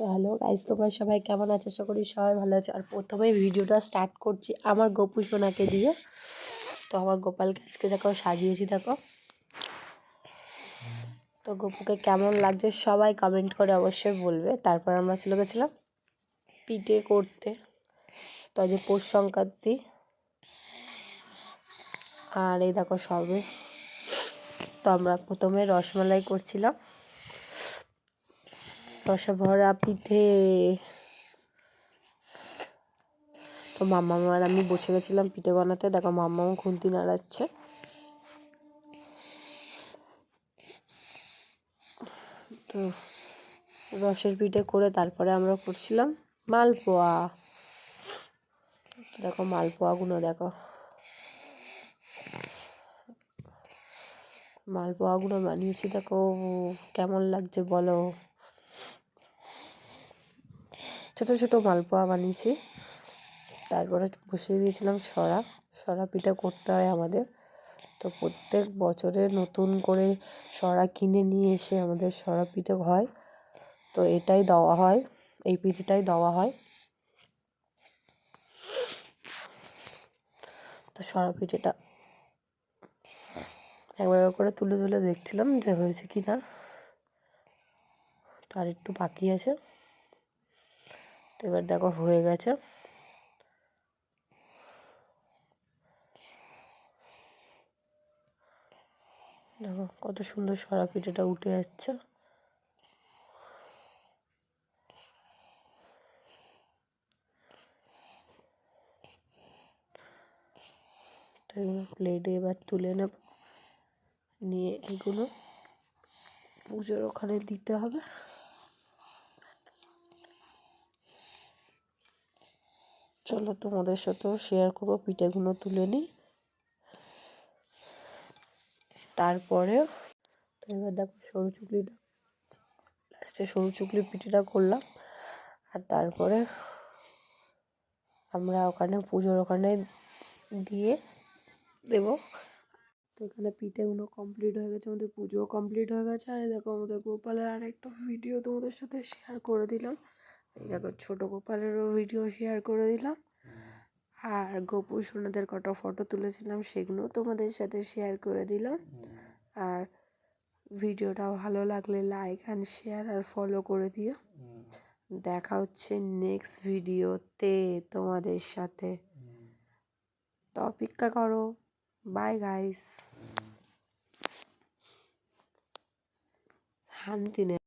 তো hello guys, তোমরা সবাই কেমন আছো? আশা করি সবাই ভালো আছে। আর প্রথমে ভিডিওটা স্টার্ট করছি আমার গপু সোনাকে দিয়ে। তো আমার গোপালকে আজকে দেখো সাজিয়েছি, দেখো। তো গপুকে কেমন লাগছে সবাই কমেন্ট করে অবশ্যই বলবে। তারপর আমরা চলে গেছিলাম পিঠে করতে। তো আজ পৌষ সংক্রান্তি, আর এই দেখো সবে। তো আমরা প্রথমে রসমালাই করছিলাম, রসা ভরা পিঠে। তো মাম্মা আর আমি বসে গেছিলাম পিঠে বানাতে। দেখো মাম্মাও খুন্তি নাড়াচ্ছে। তো রসের পিঠে করে তারপরে আমরা করছিলাম মালপোয়া। দেখো মালপোয়াগুলো, দেখো মালপোয়াগুলো বানিয়েছি, দেখো কেমন লাগছে বলো। ছোট ছোট মালপোয়া বানিয়েছি। তারপরে বসিয়ে দিয়েছিলাম সরা পিঠা করতে হয় আমাদের। তো প্রত্যেক বছরে নতুন করে সরা কিনে নিয়ে এসে আমাদের সরা পিঠে হয়। তো এটাই দেওয়া হয়, এই পিঠেটাই দেওয়া হয়। তো সরা পিঠেটা একবার করে তুলে তুলে দেখছিলাম যে হয়েছে কি না। তো আর একটু বাকি আছে। তো এবার দেখো হয়ে গেছে। দেখো কত সুন্দর সরা পিঠেটা উঠে যাচ্ছে। তো এগুলো প্লেটে এবার তুলে নেব, নিয়ে এগুলো পুজোর ওখানে দিতে হবে। চলো তোমাদের সাথেও শেয়ার করবো, পিঠেগুলো তুলে নিই। তারপরে তো এবার দেখো সরু চুকলিটা, লাস্টে সরু চুকলি পিঠেটা করলাম। আর তারপরে আমরা ওখানে পুজোর ওখানে দিয়ে দেব। তো এখানে পিঠেগুলো কমপ্লিট হয়ে গেছে, আমাদের পুজোও কমপ্লিট হয়ে গেছে। আর দেখো আমাদের গোপালের আর একটা ভিডিও তোমাদের সাথে শেয়ার করে দিলাম। এই দেখো ছোটো গোপালেরও ভিডিও শেয়ার করে দিলাম। আর গপু সোনাদের কটা ফটো তুলেছিলাম, সেগুলো তোমাদের সাথে শেয়ার করে দিলাম। আর ভিডিওটা ভালো লাগলে লাইক অ্যান্ড শেয়ার আর ফলো করে দিও। দেখা হচ্ছে নেক্সট ভিডিওতে তোমাদের সাথে। তো অপেক্ষা করো। Bye guys. শান্তি নেই।